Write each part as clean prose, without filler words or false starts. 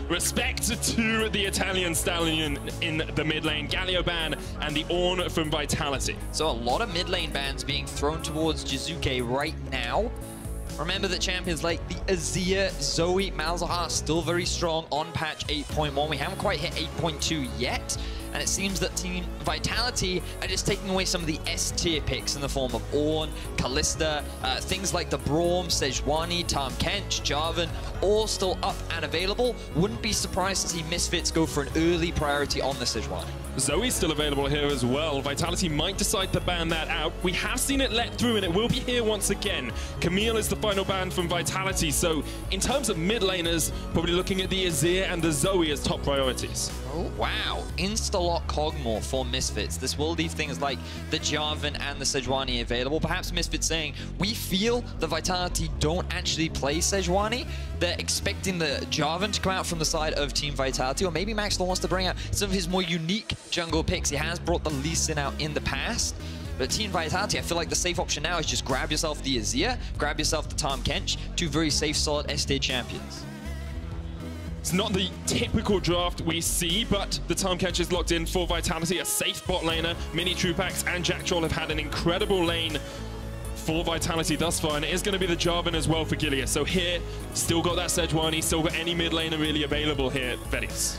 Respect to the Italian stallion in the mid lane, Galio ban, and the Ornn from Vitality. So a lot of mid lane bans being thrown towards Jiizuke right now. Remember that champions like the Azir, Zoe, Malzahar still very strong on patch 8.1. We haven't quite hit 8.2 yet. And it seems that Team Vitality are just taking away some of the S-tier picks in the form of Ornn, Kalista, things like the Braum, Sejuani, Tahm Kench, Jarvan, all still up and available. Wouldn't be surprised to see Misfits go for an early priority on the Sejuani. Zoe's still available here as well. Vitality might decide to ban that out. We have seen it let through, and it will be here once again. Camille is the final ban from Vitality, so in terms of mid laners, probably looking at the Azir and the Zoe as top priorities. Oh, wow. Insta-lock Kog'Maw for Misfits. This will leave things like the Jarvan and the Sejuani available. Perhaps Misfits saying, we feel the Vitality don't actually play Sejuani. They're expecting the Jarvan to come out from the side of Team Vitality, or maybe Maxlore wants to bring out some of his more unique jungle picks. He has brought the Lee Sin out in the past. But Team Vitality, I feel like the safe option now is just grab yourself the Azir, grab yourself the Tahm Kench, two very safe, solid S-tier champions. It's not the typical draft we see, but the Tahm Kench is locked in for Vitality, a safe bot laner. Minitroupax and Jacktroll have had an incredible lane for Vitality thus far, and it is going to be the Jarvan as well for Gilius. So here, still got that Sejuani, still got any mid laner really available here, Vedius.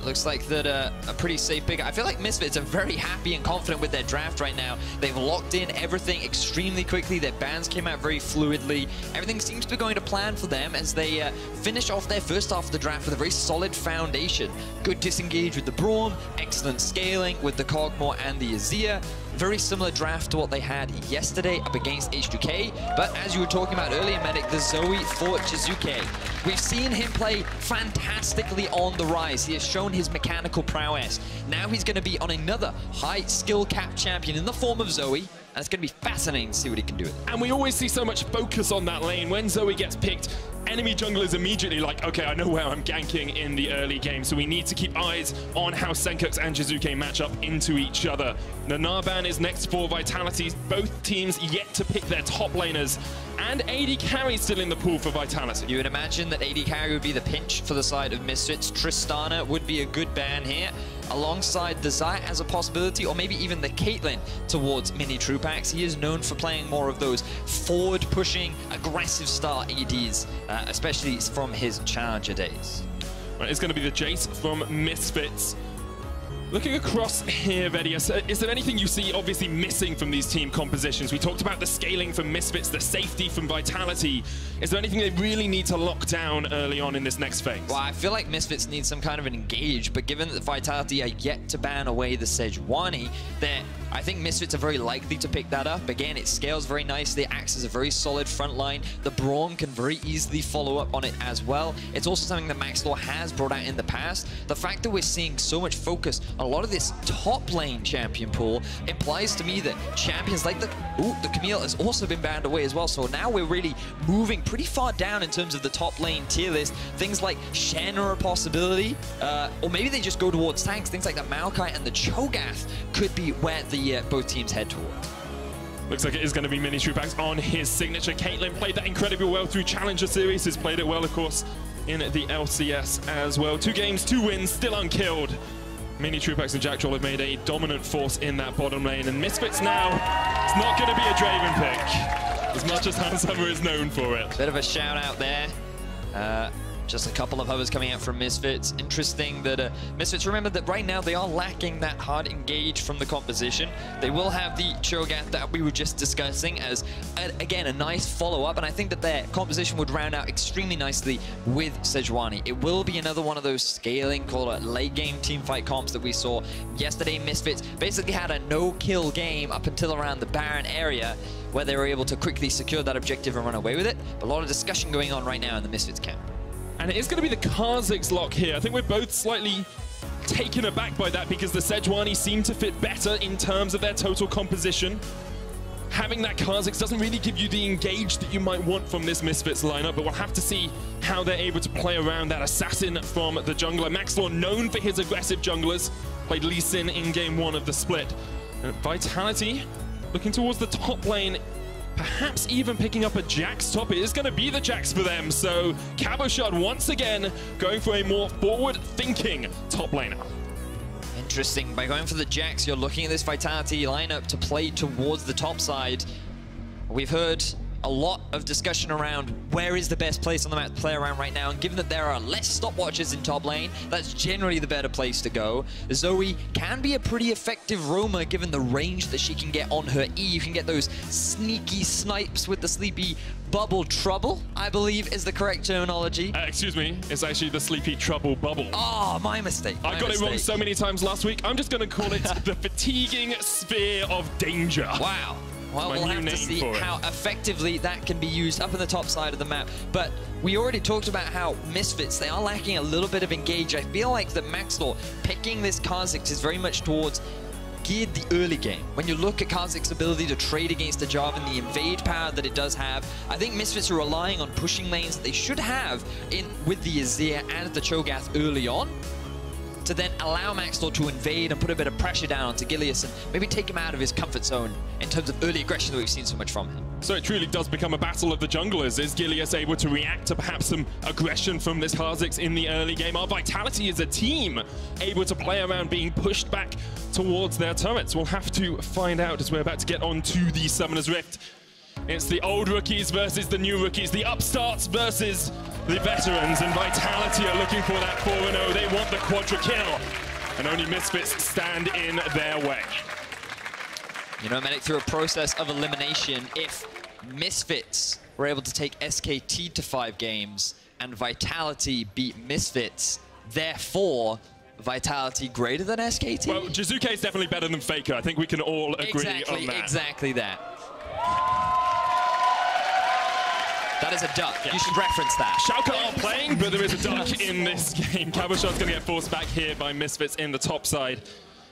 Looks like that a pretty safe pick. I feel like Misfits are very happy and confident with their draft right now. They've locked in everything extremely quickly. Their bans came out very fluidly. Everything seems to be going to plan for them as they finish off their first half of the draft with a very solid foundation. Good disengage with the Braum, excellent scaling with the Kog'Maw and the Azir. Very similar draft to what they had yesterday up against H2K. But as you were talking about earlier, Medic, the Zoe for Jiizuke. We've seen him play fantastically on the rise. He has shown his mechanical prowess. Now he's going to be on another high skill cap champion in the form of Zoe. And it's going to be fascinating to see what he can do with it. And we always see so much focus on that lane. When Zoe gets picked, enemy junglers immediately like, okay, I know where I'm ganking in the early game, so we need to keep eyes on how Sencux and Jiizuke match up into each other. The Narban is next for Vitality. Both teams yet to pick their top laners, and AD Carry still in the pool for Vitality. You would imagine that AD Carry would be the pinch for the side of Misfits. Tristana would be a good ban here, alongside the Zai as a possibility, or maybe even the Caitlyn towards Minitroupax. He is known for playing more of those forward-pushing, aggressive style ADs, especially from his Challenger days. Right, it's going to be the Jace from Misfits. Looking across here, Vedius, is there anything you see obviously missing from these team compositions? We talked about the scaling from Misfits, the safety from Vitality. Is there anything they really need to lock down early on in this next phase? Well, I feel like Misfits need some kind of an engage, but given that Vitality are yet to ban away the Sejuani, I think Misfits are very likely to pick that up. Again, it scales very nicely, acts as a very solid front line. The Braum can very easily follow up on it as well. It's also something that Maxlore has brought out in the past. The fact that we're seeing so much focus on a lot of this top lane champion pool implies to me that champions like the Camille has also been banned away as well. So now we're really moving pretty far down in terms of the top lane tier list. Things like Shen are a possibility, or maybe they just go towards tanks. Things like the Maokai and the Cho'Gath could be where both teams head toward. Looks like it is going to be Minitroupax on his signature. Caitlyn played that incredibly well through Challenger Series, has played it well, of course, in the LCS as well. 2 games, 2 wins, still unkilled. Minitroupax and Jacktroll have made a dominant force in that bottom lane, and Misfits now, it's not going to be a Draven pick, as much as Hansummer is known for it. Bit of a shout out there. Just a couple of hovers coming out from Misfits. Interesting that Misfits, remember that right now they are lacking that hard engage from the composition. They will have the Cho'Gath that we were just discussing as, again, a nice follow-up, and I think that their composition would round out extremely nicely with Sejuani. It will be another one of those scaling, call it late-game teamfight comps that we saw yesterday. Misfits basically had a no-kill game up until around the Baron area, where they were able to quickly secure that objective and run away with it. But a lot of discussion going on right now in the Misfits camp. And it is going to be the Kha'Zix lock here. I think we're both slightly taken aback by that because the Sejuani seem to fit better in terms of their total composition. Having that Kha'Zix doesn't really give you the engage that you might want from this Misfits lineup, but we'll have to see how they're able to play around that assassin from the jungler. Maxlore, known for his aggressive junglers, played Lee Sin in game 1 of the split. And Vitality looking towards the top lane. perhaps even picking up a Jax top. It is going to be the Jax for them. So Cabochard once again going for a more forward-thinking top laner. Interesting. By going for the Jax, you're looking at this Vitality lineup to play towards the top side. We've heard a lot of discussion around where is the best place on the map to play around right now, and given that there are less stopwatches in top lane, that's generally the better place to go. Zoe can be a pretty effective roamer given the range that she can get on her E. You can get those sneaky snipes with the sleepy bubble trouble, I believe is the correct terminology. Excuse me, it's actually the sleepy trouble bubble. Oh, my mistake. I got it wrong so many times last week. I'm just going to call it the fatiguing sphere of danger. Wow. Well, we'll have to see how effectively that can be used up in the top side of the map. But we already talked about how Misfits, they are lacking a little bit of engage. I feel like that Maxlore picking this Kha'Zix is very much towards geared the early game. When you look at Kha'Zix's ability to trade against the Jarvan, the invade power that it does have, I think Misfits are relying on pushing lanes that they should have in with the Azir and the Cho'Gath early on, to then allow Maxlore to invade and put a bit of pressure down onto Gilius and maybe take him out of his comfort zone in terms of early aggression that we've seen so much from him. So it truly does become a battle of the junglers. Is Gilius able to react to perhaps some aggression from this Kha'Zix in the early game? Our Vitality as a team able to play around being pushed back towards their turrets? We'll have to find out as we're about to get on to the Summoner's Rift. It's the old rookies versus the new rookies, the upstarts versus the veterans, and Vitality are looking for that 4-0. They want the quadra kill, and only Misfits stand in their way. You know, Medic, through a process of elimination, if Misfits were able to take SKT to 5 games and Vitality beat Misfits, therefore Vitality greater than SKT? Well, Jiizuke is definitely better than Faker. I think we can all agree on that. Exactly that. That is a duck. Yeah. You should reference that. Schalke are playing, but there is a duck in this game. Cabochard's going to get forced back here by Misfits in the top side.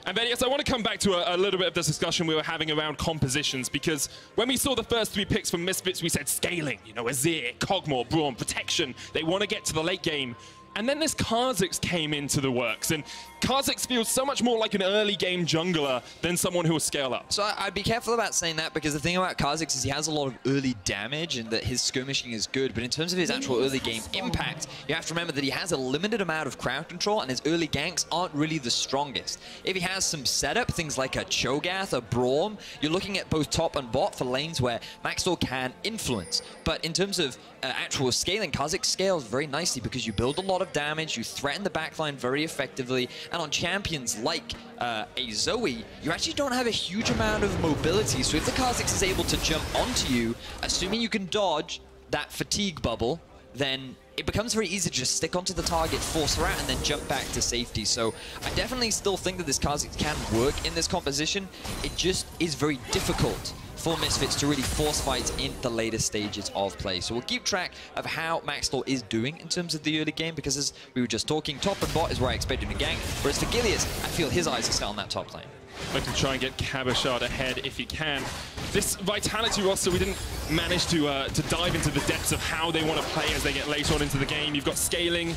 And Vedius, I want to come back to a little bit of this discussion we were having around compositions, because when we saw the first 3 picks from Misfits, we said scaling, you know, Azir, Kog'Maw, Braum, protection. They want to get to the late game. And then this Kha'Zix came into the works, and Kha'Zix feels so much more like an early game jungler than someone who will scale up. So I'd be careful about saying that, because the thing about Kha'Zix is he has a lot of early damage and that his skirmishing is good, but in terms of his actual early game impact, you have to remember that he has a limited amount of crowd control and his early ganks aren't really the strongest. If he has some setup, things like a Cho'Gath, a Braum, you're looking at both top and bot for lanes where Maxlore can influence. But in terms of actual scaling, Kha'Zix scales very nicely because you build a lot of damage, you threaten the backline very effectively, and on champions like a Zoe, you actually don't have a huge amount of mobility. So if the Kha'Zix is able to jump onto you, assuming you can dodge that fatigue bubble, then it becomes very easy to just stick onto the target, force her out, and then jump back to safety. So I definitely still think that this Kha'Zix can work in this composition. It just is very difficult for Misfits to really force fight in the later stages of play. So we'll keep track of how Maxlore is doing in terms of the early game, because as we were just talking, top and bot is where I expect him to gank, whereas for Gilius, I feel his eyes are set on that top lane. Looking to try and get Cabochard ahead if he can. This Vitality roster, we didn't manage to dive into the depths of how they want to play as they get later on into the game. You've got scaling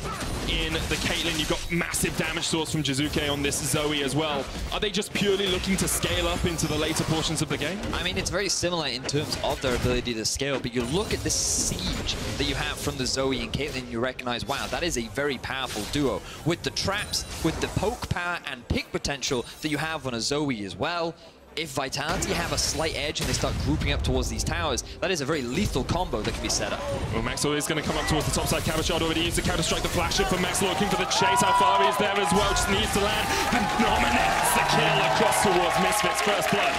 in the Caitlyn, you've got massive damage source from Jiizuke on this Zoe as well. Are they just purely looking to scale up into the later portions of the game? I mean, it's very similar in terms of their ability to scale, but you look at this siege that you have from the Zoe and Caitlyn, you recognize, wow, that is a very powerful duo. With the traps, with the poke power and pick potential that you have on a Zoe as well, if Vitality have a slight edge and they start grouping up towards these towers, that is a very lethal combo that can be set up. Well, Maxlore is going to come up towards the top side. Cabochard already used to counter-strike the flash-up from Maxlore, looking for the chase. Alphari is there as well, just needs to land and dominates the kill across towards Misfits. First blood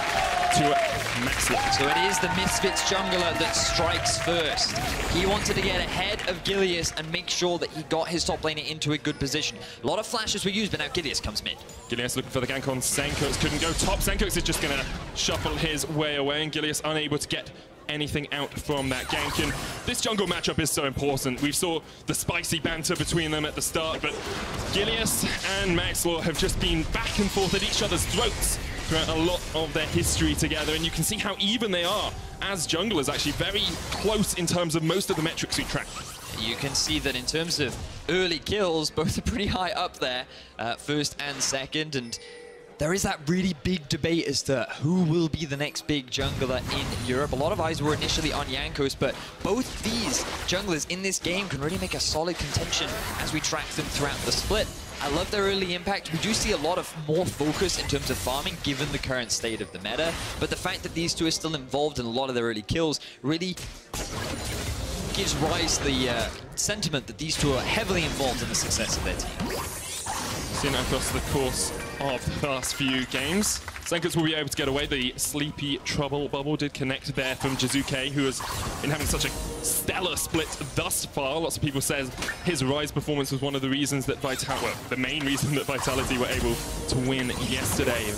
to Maxlore. So it is the Misfits jungler that strikes first. He wanted to get ahead of Gilius and make sure that he got his top laner into a good position. A lot of flashes were used, but now Gilius comes mid. Gilius looking for the gank on Sencux, couldn't go top. Sencux is just going to shuffle his way away, and Gilius unable to get anything out from that gank. And this jungle matchup is so important. We saw the spicy banter between them at the start, but Gilius and Maxlore have just been back and forth at each other's throats throughout a lot of their history together, and you can see how even they are as junglers, actually very close in terms of most of the metrics we track. You can see that in terms of early kills, both are pretty high up there, first and second, and there is that really big debate as to who will be the next big jungler in Europe. A lot of eyes were initially on Jankos, but both these junglers in this game can really make a solid contention as we track them throughout the split. I love their early impact. We do see a lot of more focus in terms of farming given the current state of the meta, but the fact that these two are still involved in a lot of their early kills really gives rise to the sentiment that these two are heavily involved in the success of their team. Seen across the course of the last few games, Sencux will be able to get away. The sleepy trouble bubble did connect there from Jiizuke, who has been having such a stellar split thus far. Lots of people says his Rise performance was one of the reasons that the main reason that Vitality were able to win yesterday.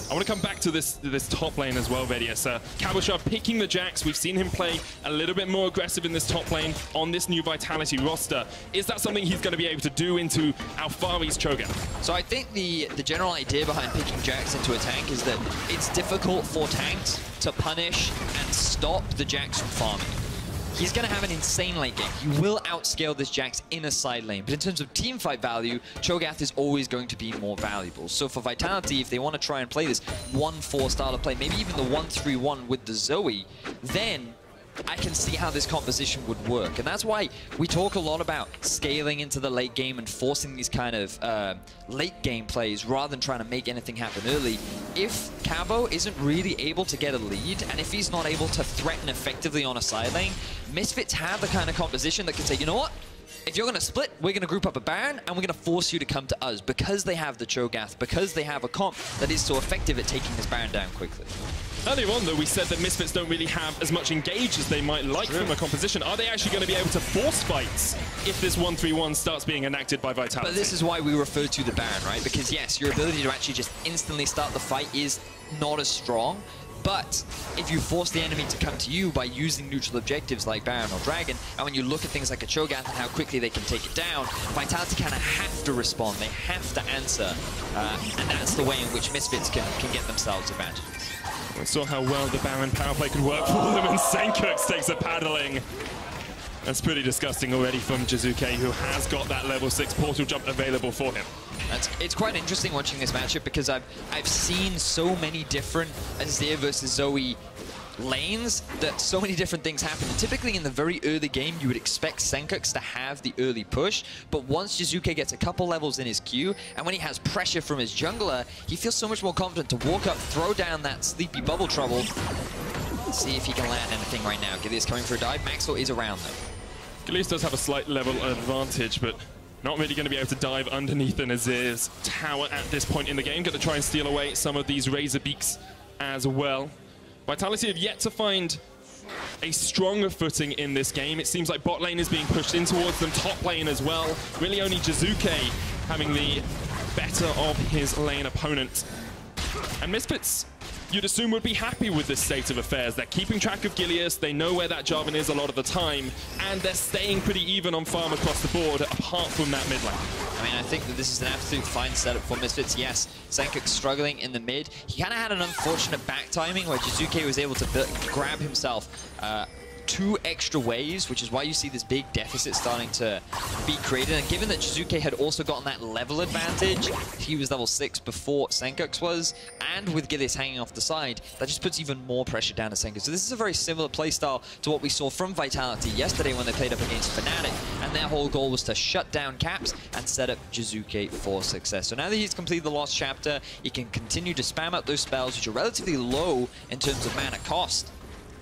I want to come back to this top lane as well, Vedius. Cabochard picking the Jax. We've seen him play a little bit more aggressive in this top lane on this new Vitality roster. Is that something he's going to be able to do into Alphari's Cho'Gath? So I think the general idea behind picking Jax into a tank is that it's difficult for tanks to punish and stop the Jax from farming. He's going to have an insane late game. He will outscale this Jax in a side lane. But in terms of team fight value, Cho'Gath is always going to be more valuable. So for Vitality, if they want to try and play this 1-4 style of play, maybe even the 1-3-1 with the Zoe, then I can see how this composition would work. And that's why we talk a lot about scaling into the late game and forcing these kind of late game plays rather than trying to make anything happen early. If Cabo isn't really able to get a lead, and if he's not able to threaten effectively on a side lane, Misfits have the kind of composition that can say, you know what? If you're going to split, we're going to group up a Baron, and we're going to force you to come to us because they have the Cho'Gath, because they have a comp that is so effective at taking this Baron down quickly. Earlier on, though, we said that Misfits don't really have as much engage as they might like from a composition. Are they actually going to be able to force fights if this 1-3-1 starts being enacted by Vitality? But this is why we refer to the Baron, right? Because yes, your ability to actually just instantly start the fight is not as strong. But if you force the enemy to come to you by using neutral objectives like Baron or Dragon, and when you look at things like a Cho'Gath and how quickly they can take it down, Vitality kind of have to respond. They have to answer. And that's the way in which Misfits can get themselves advantages. We saw how well the Baron power play could work for them, and Sencux takes a paddling. That's pretty disgusting already from Jiizuke, who has got that level 6 portal jump available for him. It's quite interesting watching this matchup because I've seen so many different Azir versus Zoe lanes that so many different things happen. And typically in the very early game, you would expect Sencux to have the early push, but once Jiizuke gets a couple levels in his queue, and when he has pressure from his jungler, he feels so much more confident to walk up, throw down that sleepy bubble trouble. Let's see if he can land anything right now. Gilius coming for a dive. Maxlore is around though. Gilius does have a slight level advantage, but not really going to be able to dive underneath an Azir's tower at this point in the game. Going to try and steal away some of these Razor Beaks as well. Vitality have yet to find a stronger footing in this game. It seems like bot lane is being pushed in towards them, top lane as well. Really only Jiizuke having the better of his lane opponent. And Misfits, you'd assume, would be happy with this state of affairs. They're keeping track of Gilius, they know where that Jarvan is a lot of the time, and they're staying pretty even on farm across the board, apart from that mid lane. I mean, I think that this is an absolute fine setup for Misfits. Yes, Sencux struggling in the mid. He kind of had an unfortunate back timing where Jiizuke was able to grab himself 2 extra waves, which is why you see this big deficit starting to be created. And given that Jiizuke had also gotten that level advantage, he was level 6 before Sencux was, and with Gilius hanging off the side, that just puts even more pressure down to Sencux. So this is a very similar playstyle to what we saw from Vitality yesterday when they played up against Fnatic, and their whole goal was to shut down Caps and set up Jiizuke for success. So now that he's completed the Lost Chapter, he can continue to spam out those spells, which are relatively low in terms of mana cost,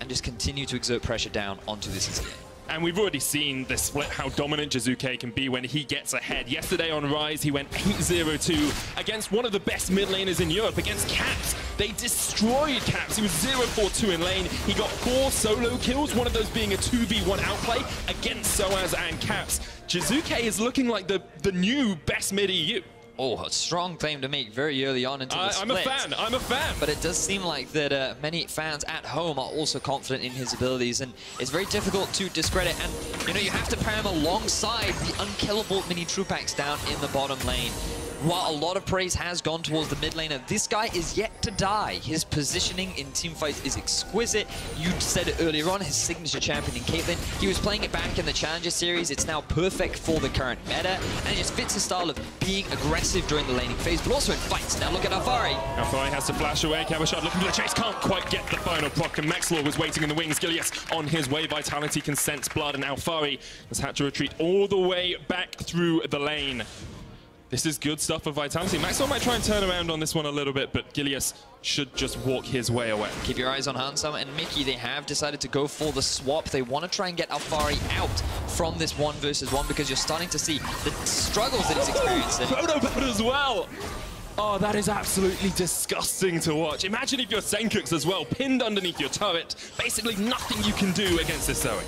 and just continue to exert pressure down onto this Azir. And we've already seen the split, how dominant Jiizuke can be when he gets ahead. Yesterday on Rise, he went 8-0-2 against one of the best mid laners in Europe, against Caps. They destroyed Caps. He was 0-4-2 in lane. He got 4 solo kills, one of those being a 2v1 outplay against Soaz and Caps. Jiizuke is looking like the new best mid EU. Oh, a strong claim to make very early on into the split. I'm a fan. But it does seem like that many fans at home are also confident in his abilities, and it's very difficult to discredit. And, you know, you have to pair him alongside the unkillable Minitroupax down in the bottom lane. while a lot of praise has gone towards the mid laner, this guy is yet to die. His positioning in teamfights is exquisite. You said it earlier on, his signature champion in Caitlyn. He was playing it back in the Challenger Series. It's now perfect for the current meta, and it just fits his style of being aggressive during the laning phase, but also in fights. Now look at Alphari. Alphari has to flash away. Cabochard looking for the chase, can't quite get the final proc, and Maxlore was waiting in the wings. Gilius on his way. Vitality can sense blood, and Alphari has had to retreat all the way back through the lane. This is good stuff for Vitality. Maxlore might try and turn around on this one a little bit, but Gilius should just walk his way away. Keep your eyes on Hansama and Mikyx. They have decided to go for the swap. They want to try and get Alphari out from this 1 versus 1 because you're starting to see the struggles that he's experiencing. Photo boat as well. Oh, that is absolutely disgusting to watch. Imagine if you're Sencux as well, pinned underneath your turret. Basically nothing you can do against this Zoe.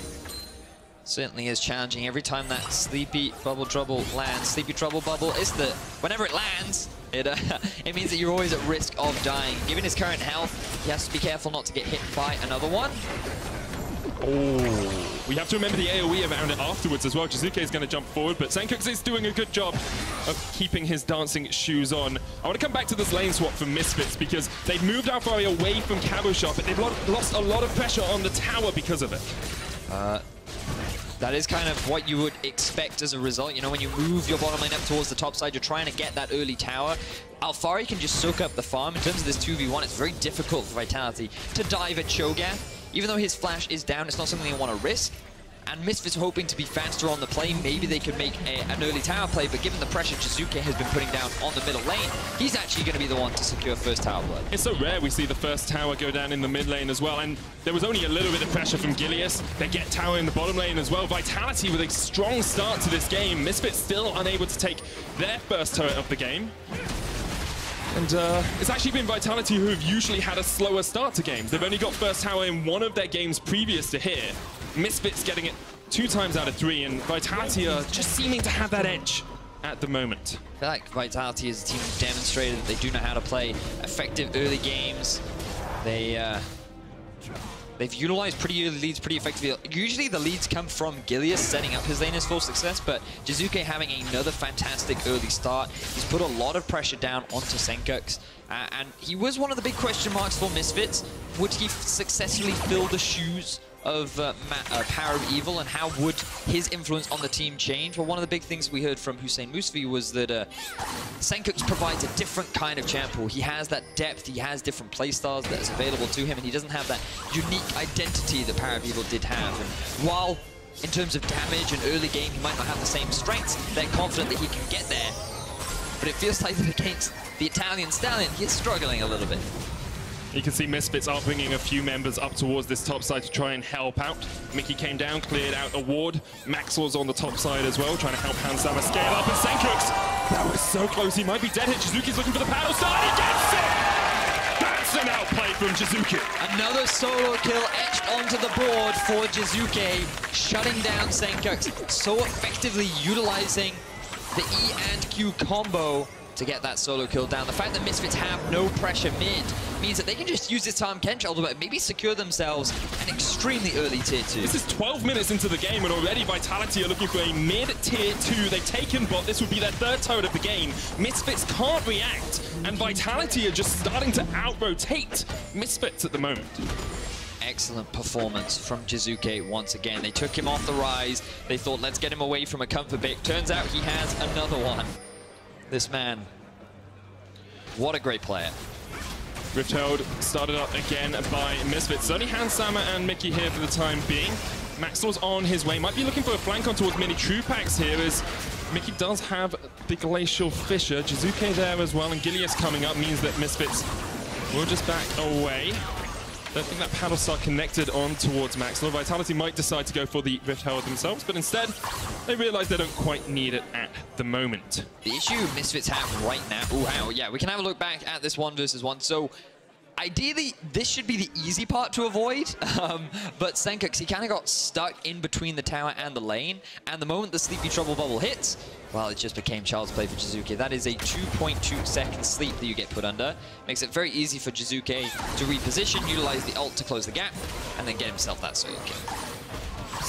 Certainly is challenging every time that Sleepy Bubble Trouble lands. Sleepy Trouble Bubble is the, whenever it lands, it means that you're always at risk of dying. Given his current health, he has to be careful not to get hit by another one. Oh, we have to remember the AoE around it afterwards as well. Jiizuke is going to jump forward, but Sencux is doing a good job of keeping his dancing shoes on. I want to come back to this lane swap from Misfits because they've moved Alphari away from Cabochard, but they've lost a lot of pressure on the tower because of it. That is kind of what you would expect as a result. You know, when you move your bottom lane up towards the top side, you're trying to get that early tower. Alphari can just soak up the farm. In terms of this 2v1, it's very difficult for Vitality to dive at Cho'Gath. Even though his flash is down, it's not something they want to risk. And Misfits are hoping to be faster on the play. Maybe they could make an early tower play, but given the pressure Jiizuke has been putting down on the middle lane, he's actually going to be the one to secure first tower blood. It's so rare we see the first tower go down in the mid lane as well, and there was only a little bit of pressure from Gilius. They get tower in the bottom lane as well. Vitality with a strong start to this game. Misfits still unable to take their first turret of the game. And it's actually been Vitality who have usually had a slower start to games. They've only got first tower in one of their games previous to here. Misfits getting it 2 times out of 3, and Vitality are just seeming to have that edge at the moment. I feel like Vitality as a team has demonstrated that they do know how to play effective early games. They've utilized pretty early leads pretty effectively. Usually the leads come from Gilius setting up his laners for success, but Jiizuke having another fantastic early start. He's put a lot of pressure down onto Sencux, and he was one of the big question marks for Misfits. Would he successfully fill the shoes of Power of Evil, and how would his influence on the team change? Well, one of the big things we heard from Hussein Musfi was that Sencux provides a different kind of champ pool. He has that depth, he has different playstyles that's available to him, and he doesn't have that unique identity that Power of Evil did have. And while in terms of damage and early game he might not have the same strengths, they're confident that he can get there. But it feels like that against the Italian Stallion, he's struggling a little bit. You can see Misfits are bringing a few members up towards this top side to try and help out. Mikyx came down, cleared out a ward. Maxlore's on the top side as well, trying to help Hansama scale up. And Sencux, that was so close, he might be dead here. Jiizuke's looking for the paddle start, he gets it! That's an outplay from Jiizuke. Another solo kill etched onto the board for Jiizuke, shutting down Sencux, so effectively utilizing the E and Q combo to get that solo kill down. The fact that Misfits have no pressure mid means that they can just use this Tahm Kench ultimate and maybe secure themselves an extremely early tier 2. This is 12 minutes into the game, and already Vitality are looking for a mid-tier 2. They've taken bot. This would be their 3rd turret of the game. Misfits can't react, and Vitality are just starting to out-rotate Misfits at the moment. Excellent performance from Jiizuke once again. They took him off the rise. They thought, let's get him away from a comfort pick. Turns out he has another one. This man, what a great player. Rift Herald started up again by Misfits. Only Hansama and Mikyx here for the time being. Maxlore's on his way. Might be looking for a flank on towards Minitroupax here as Mikyx does have the Glacial Fissure. Jiizuke there as well, and Gilius coming up means that Misfits will just back away. Don't think that paddle start connected on towards Maxlore. Vitality might decide to go for the Rift Herald themselves, but instead they realize they don't quite need it at the moment. The issue Misfits have right now, wow, yeah, we can have a look back at this 1 versus 1. So ideally, this should be the easy part to avoid, but Sencux, he kind of got stuck in between the tower and the lane, and the moment the Sleepy Trouble Bubble hits, well, it just became child's play for Jiizuke. That is a 2.2 second sleep that you get put under. Makes it very easy for Jiizuke to reposition, utilize the ult to close the gap, and then get himself that solo kill.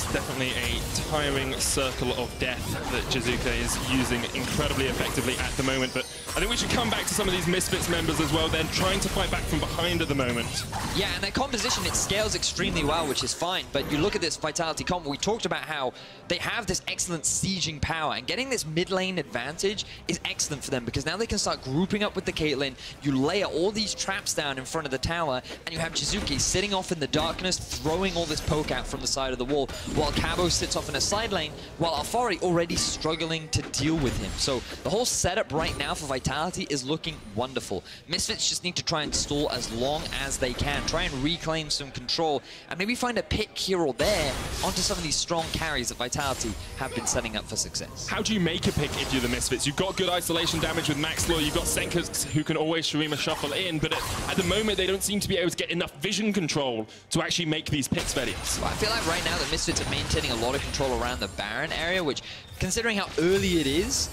It's definitely a tiring circle of death that Jiizuke is using incredibly effectively at the moment. But I think we should come back to some of these Misfits members as well. They're trying to fight back from behind at the moment. Yeah, and their composition, it scales extremely well, which is fine. But you look at this Vitality comp, we talked about how they have this excellent sieging power, and getting this mid lane advantage is excellent for them because now they can start grouping up with the Caitlyn. You layer all these traps down in front of the tower, and you have Jiizuke sitting off in the darkness, throwing all this poke out from the side of the wall, while Cabo sits off in a side lane, while Alphari already struggling to deal with him. So the whole setup right now for Vitality is looking wonderful. Misfits just need to try and stall as long as they can, try and reclaim some control, and maybe find a pick here or there onto some of these strong carries that Vitality have been setting up for success. How do you make a pick if you're the Misfits? You've got good isolation damage with Maxlore, you've got Sencux who can always Shurima shuffle in, but at the moment they don't seem to be able to get enough vision control to actually make these picks, Vedius. Well, I feel like right now the Misfits are maintaining a lot of control around the Baron area, which, considering how early it is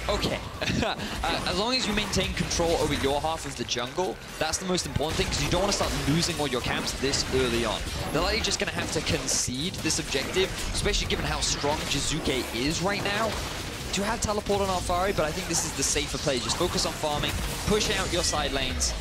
okay. As long as you maintain control over your half of the jungle, that's the most important thing, because you don't want to start losing all your camps this early on. They're likely just going to have to concede this objective, especially given how strong Jiizuke is right now. Do have teleport on Alphari, but I think this is the safer play. Just focus on farming, push out your side lanes,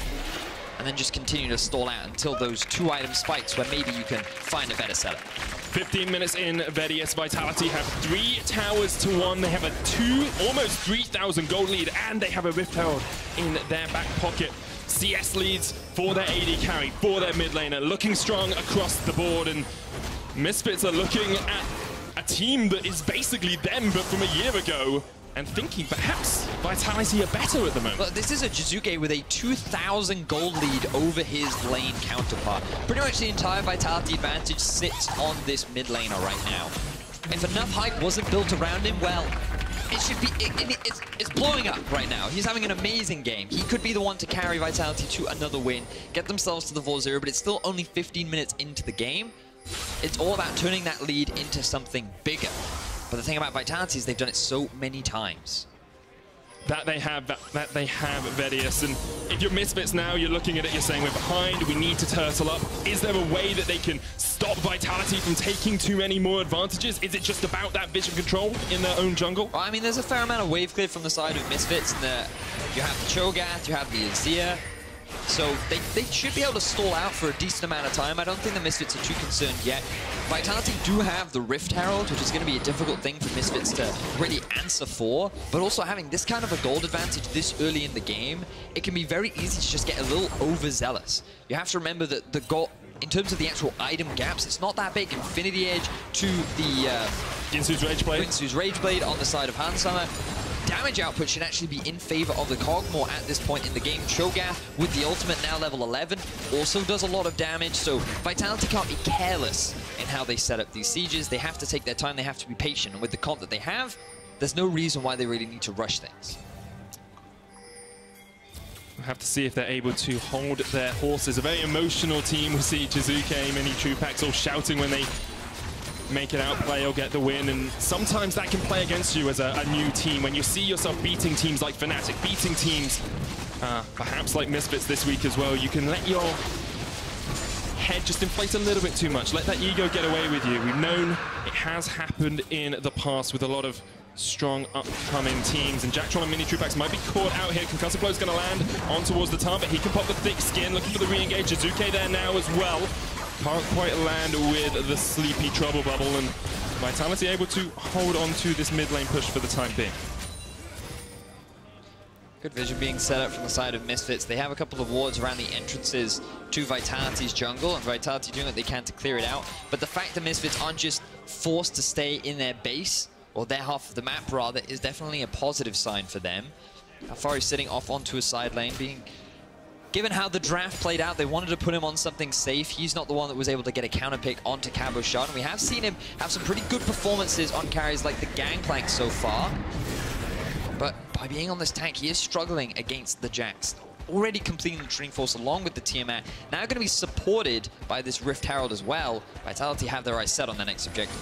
and then just continue to stall out until those 2-item spikes where maybe you can find a better setup. 15 minutes in, Vedius Vitality have 3 towers to 1. They have a almost 3,000 gold lead, and they have a Rift Herald in their back pocket. CS leads for their AD carry, for their mid laner, looking strong across the board, and Misfits are looking at a team that is basically them, but from a year ago, and thinking perhaps Vitality are better at the moment. But this is a Jiizuke with a 2,000 gold lead over his lane counterpart. Pretty much the entire Vitality advantage sits on this mid laner right now. If enough hype wasn't built around him, well, it should be, it's blowing up right now. He's having an amazing game. He could be the one to carry Vitality to another win, get themselves to the 4-0, but it's still only 15 minutes into the game. It's all about turning that lead into something bigger. But the thing about Vitality is they've done it so many times. That they have Vedius, and if you're Misfits now, you're looking at it, you're saying we're behind, we need to turtle up. Is there a way that they can stop Vitality from taking too many more advantages? Is it just about that vision control in their own jungle? Well, I mean, there's a fair amount of wave clear from the side of Misfits. You have the Cho'Gath, you have the Azir. So they should be able to stall out for a decent amount of time. I don't think the Misfits are too concerned yet. Vitality do have the Rift Herald, which is going to be a difficult thing for Misfits to really answer for. But also having this kind of a gold advantage this early in the game, it can be very easy to just get a little overzealous. You have to remember that the goal, in terms of the actual item gaps, it's not that big. Infinity Edge to the Ginsu's Rageblade on the side of Handsummer. Damage output should actually be in favor of the Kog'Maw at this point in the game. Cho'Gath with the ultimate now level 11 also does a lot of damage, so Vitality can't be careless in how they set up these sieges. They have to take their time, they have to be patient, and with the comp that they have, there's no reason why they really need to rush things. We'll have to see if they're able to hold their horses. A very emotional team. We see Jiizuke, Minitroupax all shouting when they make it out, play or get the win, and sometimes that can play against you as a new team. When you see yourself beating teams like Fnatic, beating teams perhaps like Misfits this week as well, you can let your head just inflate a little bit too much. Let that ego get away with you. We've known it has happened in the past with a lot of strong upcoming teams, and Jacktroll and Minitroupax might be caught out here. Concussive Blow is going to land on towards the Tahm, but he can pop the thick skin, looking for the re-engage. Jiizuke there now as well. Can't quite land with the sleepy trouble bubble, and Vitality able to hold on to this mid lane push for the time being. Good vision being set up from the side of Misfits. They have a couple of wards around the entrances to Vitality's jungle, and Vitality doing what they can to clear it out. But the fact that Misfits aren't just forced to stay in their base, or their half of the map rather, is definitely a positive sign for them. Alphari sitting off onto a side lane, given how the draft played out, they wanted to put him on something safe. He's not the one that was able to get a counter pick onto Cabochard, and we have seen him have some pretty good performances on carries like the Gangplank so far. But by being on this tank, he is struggling against the Jacks. Already completing the Tuning Force along with the Tiamat, now going to be supported by this Rift Herald as well. Vitality have their eyes set on the next objective.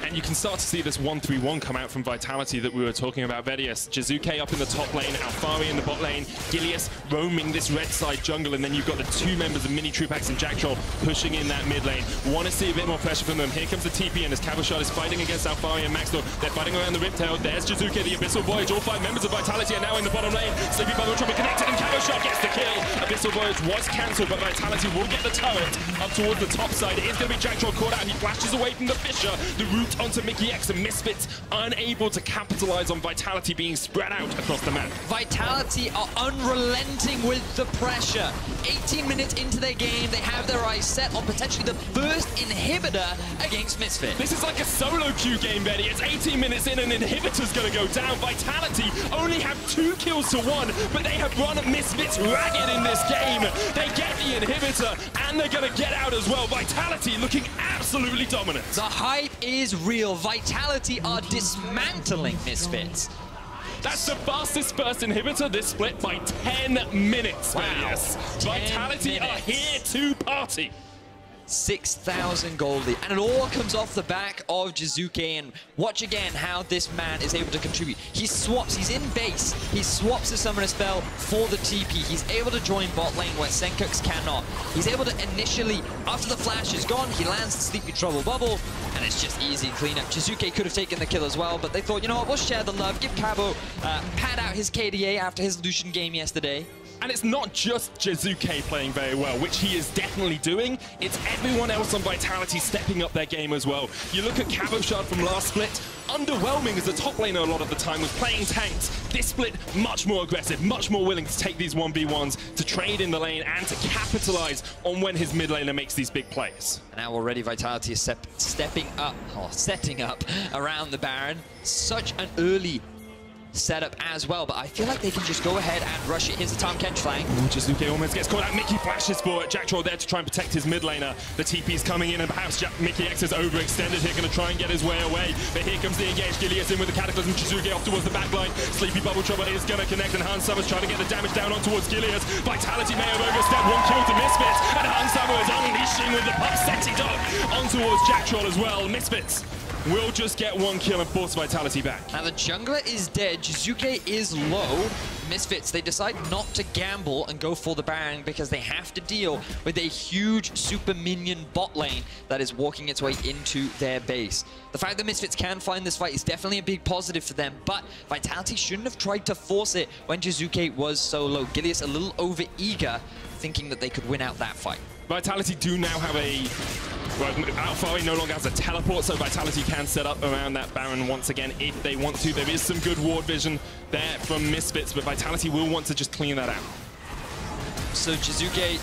And you can start to see this 1-3-1 come out from Vitality that we were talking about. Vedius, Jiizuke up in the top lane, Alphari in the bot lane, Gilius roaming this red side jungle, and then you've got the two members of Minitroupax and Jacktroll pushing in that mid lane. Want to see a bit more pressure from them. Here comes the TP, and as Cabochard is fighting against Alphari and Maxlore, they're fighting around the Riptail. There's Jiizuke, the Abyssal Voyage. All five members of Vitality are now in the bottom lane. Sleepy Bubble Trouble connected, and Cabochard gets the kill. Abyssal Voyage was cancelled, but Vitality will get the turret up towards the top side. It is going to be Jacktroll caught out. He flashes away from the Fisher. The route onto Mikyx, and Misfits unable to capitalize on Vitality being spread out across the map. Vitality are unrelenting with the pressure. 18 minutes into their game, they have their eyes set on potentially the first inhibitor against Misfits. This is like a solo queue game, Betty. It's 18 minutes in, and inhibitor's going to go down. Vitality only have 2 kills to 1, but they have run Misfits ragged in this game. They get the inhibitor, and they're going to get out as well. Vitality looking absolutely dominant. The hype is real. Vitality are dismantling Misfits. That's the fastest first inhibitor this split by 10 minutes. Wow. Yes. Vitality are here to party. 6,000 gold lead. And it all comes off the back of Jiizuke. And watch again how this man is able to contribute. He swaps, he's in base. He swaps the summoner spell for the TP. He's able to join bot lane where Sencux cannot. He's able to initially, after the flash is gone, he lands the Sleepy Trouble bubble, and it's just easy cleanup. Jiizuke could have taken the kill as well, but they thought, you know what, we'll share the love, give Cabo pad out his KDA after his Lucian game yesterday. And it's not just Jiizuke playing very well, which he is definitely doing. It's everyone else on Vitality stepping up their game as well. You look at Cabochard from last split, underwhelming as a top laner a lot of the time, was playing tanks. This split, much more aggressive, much more willing to take these 1v1s, to trade in the lane, and to capitalize on when his mid laner makes these big plays. And now already Vitality is setting up around the Baron. Such an early setup as well, but I feel like they can just go ahead and rush it. Here's the Tahm Kench flank. Jiizuke almost gets caught out. Mikyx flashes for it. Jacktroll there to try and protect his mid laner. The TP's coming in, and perhaps Mikyx is overextended here, going to try and get his way away. But here comes the engaged Gilius in with the Cataclysm. Jiizuke off towards the back line. Sleepy Bubble Trouble is going to connect, and Summer's trying to get the damage down on towards Gilius. Vitality may have overstepped. 1 kill to Misfits, and Summer is unleashing with the Pupsetty dog on towards Jacktroll as well. Misfits will just get 1 kill and force Vitality back. Now the jungler is dead, Jiizuke is low. Misfits, they decide not to gamble and go for the Baron because they have to deal with a huge super minion bot lane that is walking its way into their base. The fact that Misfits can find this fight is definitely a big positive for them, but Vitality shouldn't have tried to force it when Jiizuke was so low. Gilius a little over-eager, thinking that they could win out that fight. Vitality do now have a... Well, Alphari no longer has a teleport, so Vitality can set up around that Baron once again if they want to. There is some good ward vision there from Misfits, but Vitality will want to just clean that out. So Jiizuke,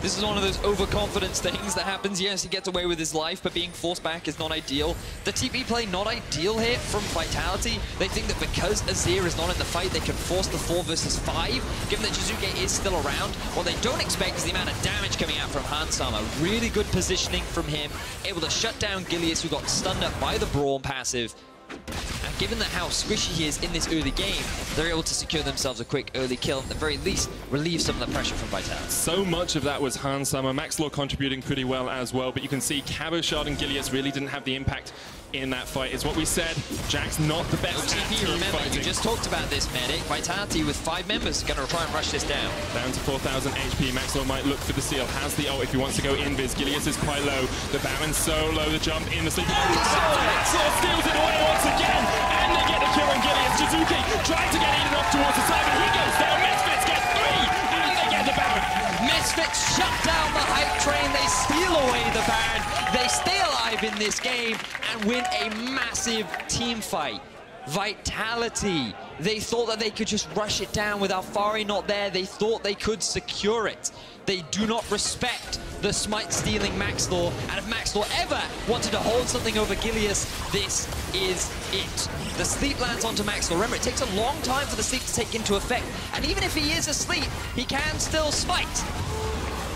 this is one of those overconfidence things that happens. Yes, he gets away with his life, but being forced back is not ideal. The TP play not ideal here from Vitality. They think that because Azir is not in the fight, they can force the 4 versus 5. Given that Jiizuke is still around, what they don't expect is the amount of damage coming out from Hansama. Really good positioning from him, able to shut down Gilius, who got stunned up by the Braum passive. And given that how squishy he is in this early game, they're able to secure themselves a quick early kill, and at the very least, relieve some of the pressure from Vitality. So much of that was Hansama. Maxlore contributing pretty well as well, but you can see Cabochard and Gilius really didn't have the impact in that fight. It's what we said, Jack's not the best at TP, remember, fighting. You just talked about this, Medic. Vitality with 5 members going to try and rush this down. Down to 4,000 HP. Maxlore might look for the seal. Has the ult if he wants to go invis. Gilius is quite low. The Baron's so low. The jump in the sleep. Maxlore steals it away once again, and they get the kill on Gilius. Jiizuke trying to get eaten off towards the side, but he goes down. Misfits get 3, and they get the Baron. Misfits shut down the hype train. They steal away the Baron. They stay alive in this game and win a massive team fight. Vitality, they thought that they could just rush it down with Alphari not there. They thought they could secure it. They do not respect the smite-stealing Maxlore, and if Maxlore ever wanted to hold something over Gilius, this is it. The sleep lands onto Maxlore. Remember, it takes a long time for the sleep to take into effect, and even if he is asleep, he can still smite.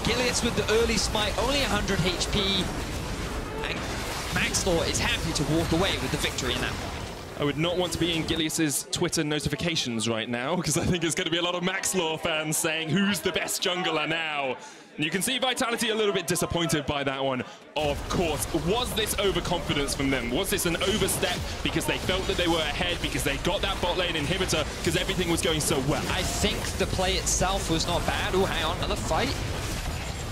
Gilius with the early smite, only 100 HP, and Maxlore is happy to walk away with the victory in that one. I would not want to be in Gilius's Twitter notifications right now, because I think there's going to be a lot of Maxlore fans saying, who's the best jungler now? And you can see Vitality a little bit disappointed by that one, of course. Was this overconfidence from them? Was this an overstep because they felt that they were ahead, because they got that bot lane inhibitor, because everything was going so well? I think the play itself was not bad. Oh, hang on, another fight.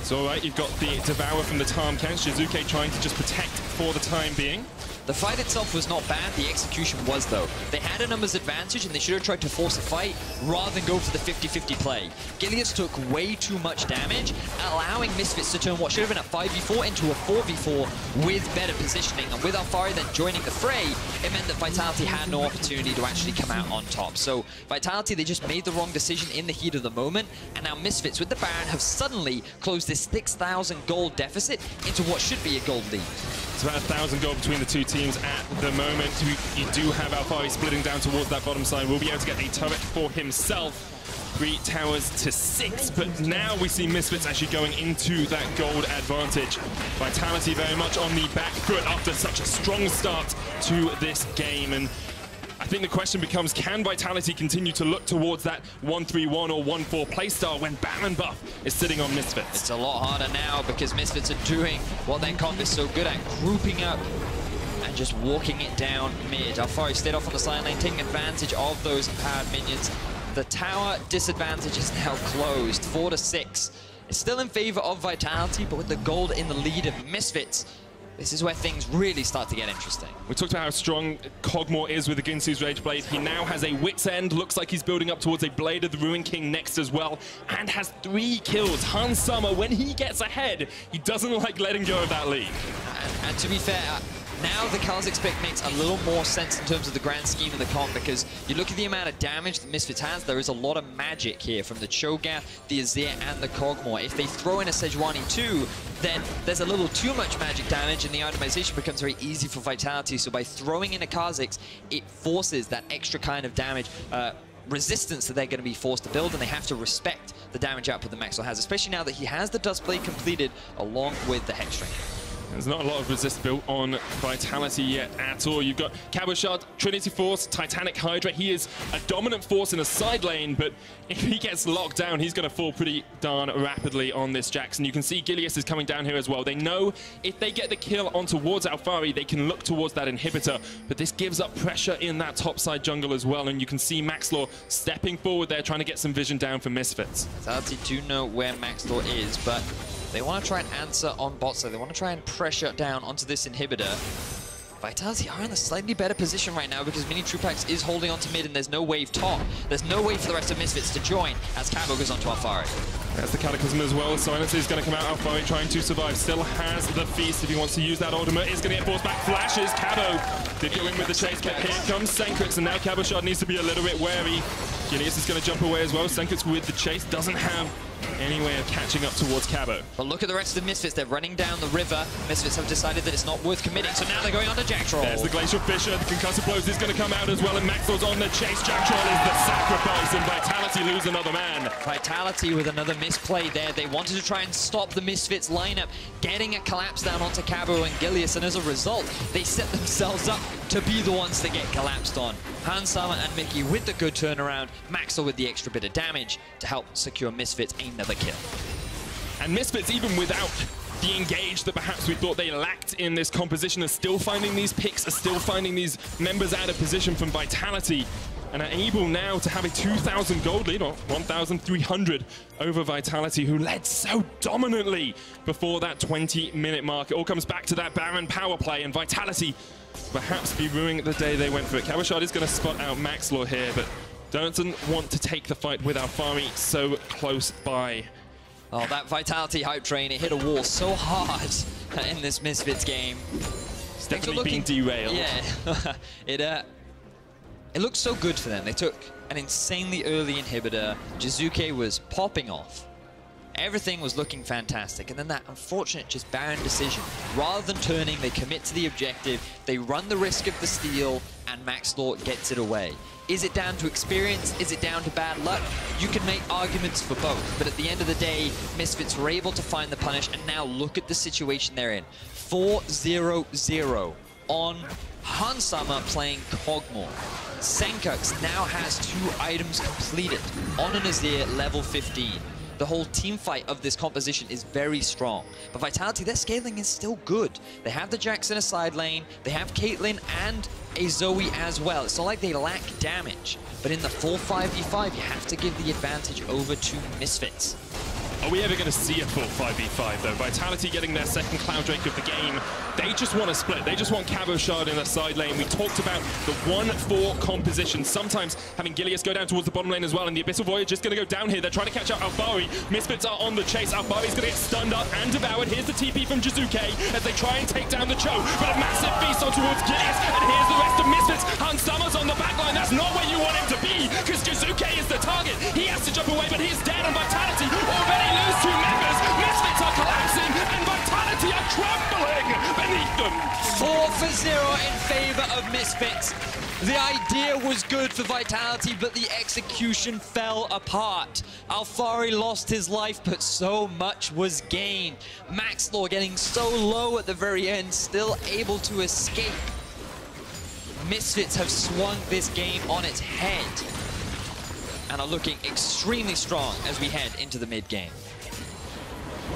It's all right, you've got the Devour from the Tahm Kench. Jiizuke trying to just protect for the time being. The fight itself was not bad, the execution was though. They had a numbers advantage and they should have tried to force a fight rather than go for the 50-50 play. Gilius took way too much damage, allowing Misfits to turn what should have been a 5v4 into a 4v4 with better positioning. And with Alphari then joining the fray, it meant that Vitality had no opportunity to actually come out on top. So Vitality, they just made the wrong decision in the heat of the moment, and now Misfits with the Baron have suddenly closed this 6,000 gold deficit into what should be a gold lead. It's about 1,000 gold between the two teams at the moment. You do have Alphari splitting down towards that bottom side. We'll be able to get a turret for himself. 3 towers to 6, but now we see Misfits actually going into that gold advantage. Vitality very much on the back foot after such a strong start to this game. And I think the question becomes, can Vitality continue to look towards that 1-3-1 or 1-4 playstyle when Baron buff is sitting on Misfits? It's a lot harder now because Misfits are doing what their comp is so good at, grouping up and just walking it down mid. Alphari stayed off on the side lane, taking advantage of those powered minions. The tower disadvantage is now closed, 4-6. It's still in favor of Vitality, but with the gold in the lead of Misfits, this is where things really start to get interesting. We talked about how strong Kog'Maw is with the Ginsu's Rage Blade. He now has a Wit's End. Looks like he's building up towards a Blade of the Ruin King next as well. And has 3 kills. Han Summer, when he gets ahead, he doesn't like letting go of that lead. And to be fair, now the Kha'Zix pick makes a little more sense in terms of the grand scheme of the comp, because you look at the amount of damage that Misfits has, there is a lot of magic here from the Cho'Gath, the Azir, and the Kog'Maw. If they throw in a Sejuani too, then there's a little too much magic damage and the itemization becomes very easy for Vitality. So by throwing in a Kha'Zix, it forces that extra kind of damage resistance that they're going to be forced to build, and they have to respect the damage output that Maxlore has, especially now that he has the Duskblade completed along with the Hex String. There's not a lot of resist built on Vitality yet at all. You've got Cabochard, Trinity Force, Titanic Hydra. He is a dominant force in a side lane, but if he gets locked down, he's going to fall pretty darn rapidly on this Jackson. You can see Gilius is coming down here as well. They know if they get the kill on towards Alphari, they can look towards that inhibitor, but this gives up pressure in that top side jungle as well, and you can see Maxlore stepping forward there, trying to get some vision down for Misfits. Vitality do know where Maxlore is, but they want to try and answer on bot side. They want to try and pressure down onto this inhibitor. Vitality are in a slightly better position right now because Minitroupax is holding onto mid and there's no wave top. There's no way for the rest of Misfits to join as Cabo goes onto Alphari. There's the Cataclysm as well. Silencer is going to come out. Alphari trying to survive. Still has the feast if he wants to use that ultimate. Is going to get forced back. Flashes. Cabo did go in with the chase, but here comes Sencux, and now Cabochard needs to be a little bit wary. Gilius is going to jump away as well. Sencux with the chase doesn't have any way of catching up towards Cabo. But look at the rest of the Misfits. They're running down the river. Misfits have decided that it's not worth committing, so now they're going on to Jacktroll. There's the Glacial Fissure. The Concussive Blows is going to come out as well, and Maxlore's on the chase. Jacktroll is the sacrifice, and Vitality lose another man. Vitality with another misplay there. They wanted to try and stop the Misfits lineup, getting a collapse down onto Cabo and Gilius, and as a result, they set themselves up to be the ones that get collapsed on. Hansama and Mickey with the good turnaround, Maxlore with the extra bit of damage to help secure Misfits another kill. And Misfits, even without the engage that perhaps we thought they lacked in this composition, are still finding these picks, are still finding these members out of position from Vitality, and are able now to have a 2,000 gold lead, or 1,300 over Vitality, who led so dominantly before that 20-minute mark. It all comes back to that Baron power play, and Vitality perhaps be ruining the day they went for it. Cabochard is going to spot out Maxlore here, but doesn't want to take the fight with Alphari so close by. Oh, that Vitality hype train, it hit a wall so hard in this Misfits game. It's definitely being derailed. Yeah, it looked so good for them. They took an insanely early inhibitor. Jiizuke was popping off. Everything was looking fantastic, and then that unfortunate just Baron decision. Rather than turning, they commit to the objective, they run the risk of the steal, and Maxlore gets it away. Is it down to experience? Is it down to bad luck? You can make arguments for both, but at the end of the day, Misfits were able to find the punish, and now look at the situation they're in. 4-0-0 on Hansama playing Kog'Maw. Sencux now has 2 items completed on an Azir level 15. The whole team fight of this composition is very strong. But Vitality, their scaling is still good. They have the Jax in a side lane, they have Caitlyn and a Zoe as well. It's not like they lack damage, but in the full 5v5, you have to give the advantage over to Misfits. Are we ever going to see a full 5v5 though? Vitality getting their second Cloud Drake of the game. They just want to split. They just want Cabochard in the side lane. We talked about the 1-4 composition. Sometimes having Gilius go down towards the bottom lane as well, and the Abyssal Voyage just going to go down here. They're trying to catch out Alphari. Misfits are on the chase. Alphari's going to get stunned up and devoured. Here's the TP from Jiizuke as they try and take down the Cho. But a massive feast on towards Gilius, and here's the rest of Misfits. Hansama's on the back line. That's not where you want him to be, because Jiizuke is the target. He has to jump away, but he's dead on Vitality. Already lose 2 members. Misfits are collapsing, and Vitality are crumbling beneath them. 4-0 in favor of Misfits. The idea was good for Vitality, but the execution fell apart. Alphari lost his life, but so much was gained. Maxlore getting so low at the very end, still able to escape. Misfits have swung this game on its head and are looking extremely strong as we head into the mid-game.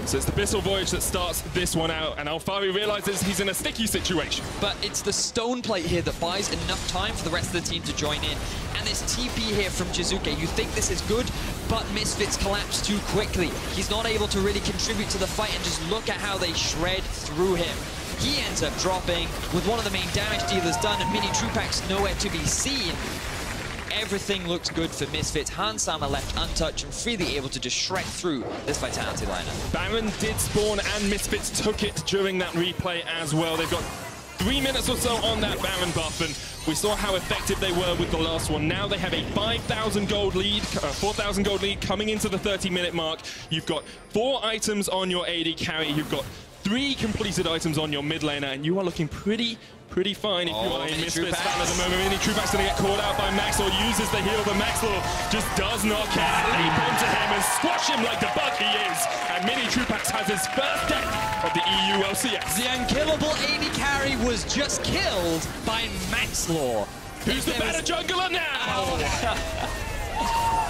So it's the Abyssal Voyage that starts this one out, and Alphari realizes he's in a sticky situation. But it's the stone plate here that buys enough time for the rest of the team to join in. And this TP here from Jiizuke, you think this is good, but Misfits collapse too quickly. He's not able to really contribute to the fight, and just look at how they shred through him. He ends up dropping with one of the main damage dealers done, and Minitroupax nowhere to be seen. Everything looks good for Misfits. Hansama left untouched and freely able to just shred through this Vitality lineup. Baron did spawn, and Misfits took it during that replay as well. They've got 3 minutes or so on that Baron buff, and we saw how effective they were with the last one. Now they have a 5,000 gold lead, 4,000 gold lead coming into the 30-minute mark. You've got 4 items on your AD carry. You've got 3 completed items on your mid laner, and you are looking pretty fine if you are a Misfits fan at the moment. Minitroupax going to get caught out by Maxlore, uses the heal, but Maxlore just does not care. Leap onto him and squash him like the bug he is. And Minitroupax has his first death of the EU LCS. The unkillable AD carry was just killed by Maxlore. Who's the better jungler now?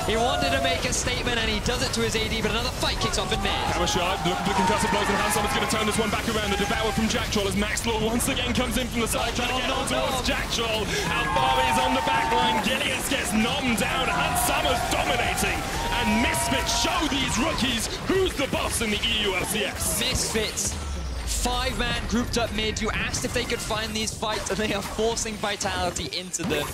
He wanted to make a statement, and he does it to his AD, but another fight kicks off in mid. Cabochard looking for concussive blows, and Hansama's going to turn this one back around. The devour from Jacktroll as Maxlore once again comes in from the side, trying to get on towards Jacktroll. Alphari is on the back line. Gilius gets nommed down. Hansama's dominating. And Misfits show these rookies who's the boss in the EU LCS. Misfits, 5-man grouped up mid. You asked if they could find these fights, and they are forcing Vitality into them.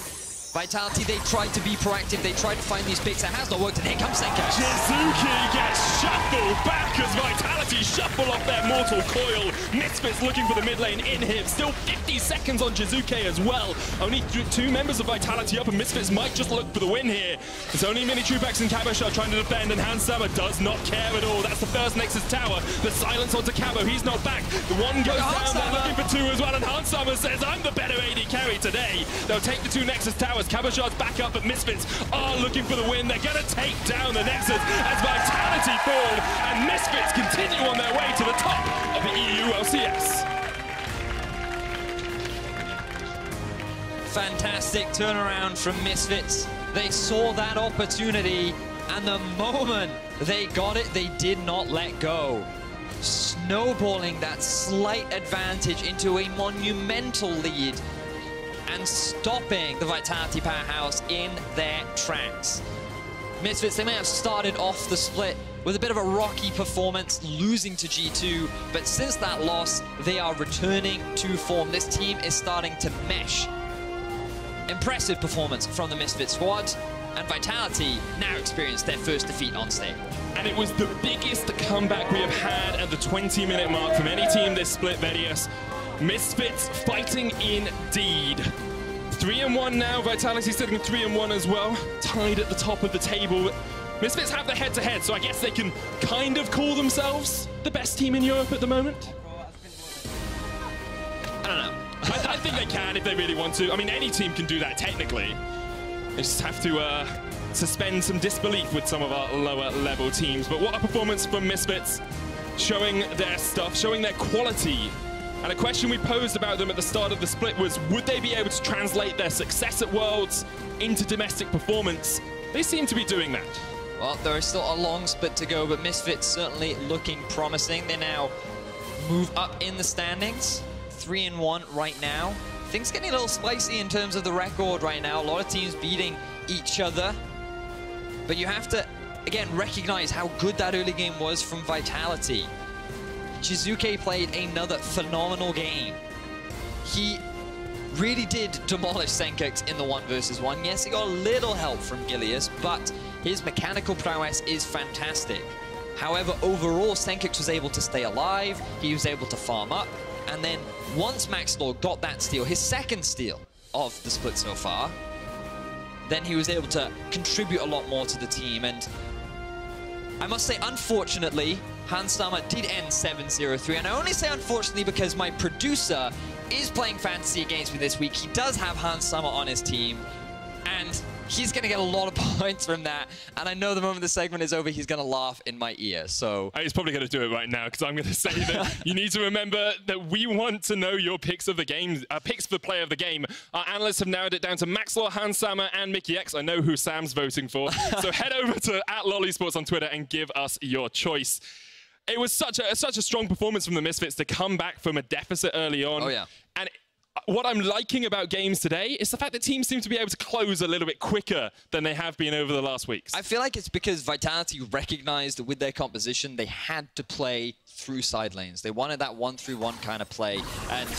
Vitality, they tried to be proactive, they tried to find these picks, it has not worked, and here comes Sencux. Jiizuke gets shuffled back as Vitality shuffle off their mortal coil. Misfits looking for the mid lane in him, still 50 seconds on Jiizuke as well. Only 2 members of Vitality up, and Misfits might just look for the win here. It's only Minitroupax and Cabochard trying to defend, and Hansama does not care at all. That's the first Nexus tower. The silence onto Cabo, he's not back. The one goes down, they're looking for 2 as well, and Hansama says, I'm the better AD carry today. They'll take the 2 Nexus towers. Cabochard's back up, but Misfits are looking for the win. They're going to take down the Nexus as Vitality fall, and Misfits continue on their way to the top of the EU LCS. Fantastic turnaround from Misfits. They saw that opportunity, and the moment they got it, they did not let go. Snowballing that slight advantage into a monumental lead, and stopping the Vitality powerhouse in their tracks. Misfits, they may have started off the split with a bit of a rocky performance, losing to G2, but since that loss, they are returning to form. This team is starting to mesh. Impressive performance from the Misfits squad, and Vitality now experience their first defeat on stage. And it was the biggest comeback we have had at the 20-minute mark from any team this split, Vedius. Misfits fighting indeed. 3-1 now, Vitality sitting at 3-1 as well, tied at the top of the table. Misfits have the head-to-head, so I guess they can kind of call themselves the best team in Europe at the moment. I don't know. I think they can if they really want to. I mean, any team can do that technically. They just have to suspend some disbelief with some of our lower level teams. But what a performance from Misfits, showing their stuff, showing their quality And a question we posed about them at the start of the split was, would they be able to translate their success at Worlds into domestic performance? They seem to be doing that. Well, there is still a long split to go, but Misfits certainly looking promising. They now move up in the standings, 3-1 right now. Things getting a little spicy in terms of the record right now. A lot of teams beating each other. But you have to, again, recognize how good that early game was from Vitality. Jiizuke played another phenomenal game. He really did demolish Sencux in the 1v1. Yes, he got a little help from Gilius, but his mechanical prowess is fantastic. However, overall, Sencux was able to stay alive. He was able to farm up. And then once Maxlore got that steal, his second steal of the split so far, then he was able to contribute a lot more to the team. And I must say, unfortunately, Handsama did end 7-0-3. And I only say unfortunately because my producer is playing fantasy against me this week. He does have Handsama on his team, and he's going to get a lot of points from that. And I know the moment the segment is over, he's going to laugh in my ear. So he's probably going to do it right now, because I'm going to say that you need to remember that we want to know your picks of the game, picks for player of the game. Our analysts have narrowed it down to Maxlore, Handsama, and Mikyx. I know who Sam's voting for. So head over to @LollySports on Twitter and give us your choice. It was such a strong performance from the Misfits to come back from a deficit early on. Oh, yeah. And what I'm liking about games today is the fact that teams seem to be able to close a little bit quicker than they have been over the last weeks. I feel like it's because Vitality recognized that with their composition, they had to play through side lanes. They wanted that 1-3-1 kind of play. And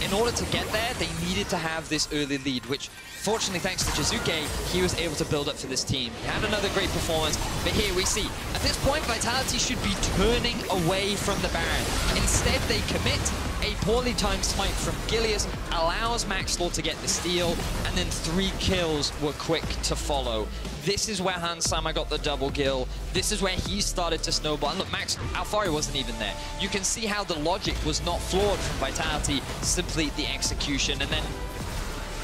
in order to get there, they needed to have this early lead, which fortunately, thanks to Jiizuke, he was able to build up for this team. He had another great performance, but here we see, at this point, Vitality should be turning away from the Baron. Instead, they commit. A poorly timed smite from Gilius allows Maxlore to get the steal, and then 3 kills were quick to follow. This is where Handsama got the double kill. This is where he started to snowball. And look, Alphari wasn't even there. You can see how the logic was not flawed from Vitality, simply the execution. And then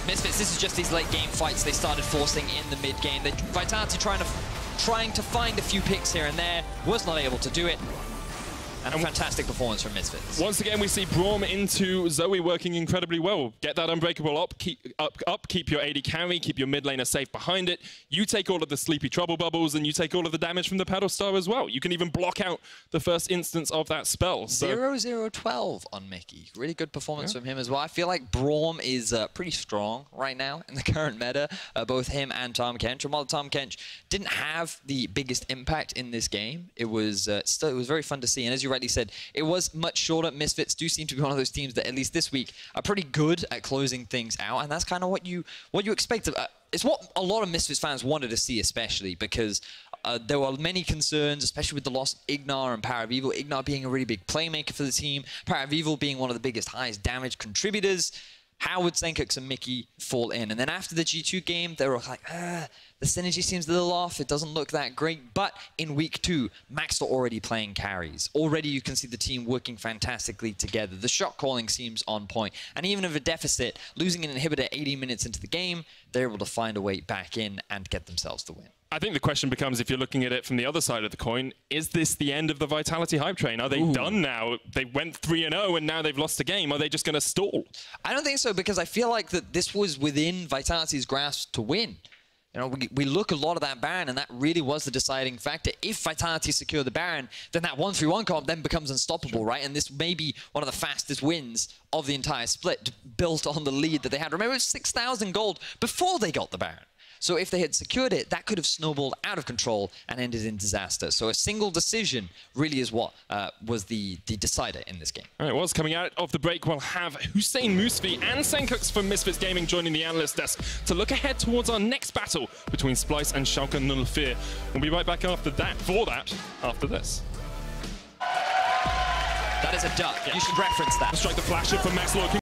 Misfits, this is just these late game fights they started forcing in the mid game. Vitality trying to find a few picks here and there, was not able to do it. And a fantastic performance from Misfits. Once again, we see Braum into Zoe working incredibly well. Get that Unbreakable up, keep your AD carry, keep your mid laner safe behind it. You take all of the sleepy trouble bubbles, and you take all of the damage from the Paddle Star as well. You can even block out the first instance of that spell. So 0-0-12 on Mikyx. Really good performance from him as well. I feel like Braum is pretty strong right now in the current meta. Both him and Tahm Kench. And while Tahm Kench didn't have the biggest impact in this game, it was very fun to see. And as you rightly said, it was much shorter. Misfits do seem to be one of those teams that, at least this week, are pretty good at closing things out, and that's kind of what you expect. It's what a lot of Misfits fans wanted to see, especially because there were many concerns, especially with the loss of Ignar and Power of Evil. Ignar being a really big playmaker for the team, Power of Evil being one of the biggest, highest damage contributors. How would Sencux and Mikyx fall in? And then after the G2 game, they were like, the synergy seems a little off. It doesn't look that great. But in week 2, Maxlore already playing carries. Already you can see the team working fantastically together. The shot calling seems on point. And even with a deficit, losing an inhibitor 80 minutes into the game, they're able to find a way back in and get themselves the win. I think the question becomes, if you're looking at it from the other side of the coin, is this the end of the Vitality hype train? Are they done now? They went 3-0 and now they've lost a game. Are they just going to stall? I don't think so, because I feel like that this was within Vitality's grasp to win. You know, we look a lot at that Baron, and that really was the deciding factor. If Vitality secure the Baron, then that 1-3-1 comp then becomes unstoppable, right? And this may be one of the fastest wins of the entire split, built on the lead that they had. Remember, it was 6,000 gold before they got the Baron. So if they had secured it, that could have snowballed out of control and ended in disaster. So a single decision really is what was the decider in this game. All right, well, coming out of the break, we'll have Hussein Musfi and Sencux from Misfits Gaming joining the analyst desk to look ahead towards our next battle between Splyce and Schalke 04. We'll be right back after this. That is a duck. Yeah. You should reference that. Strike the flasher from Maxlore.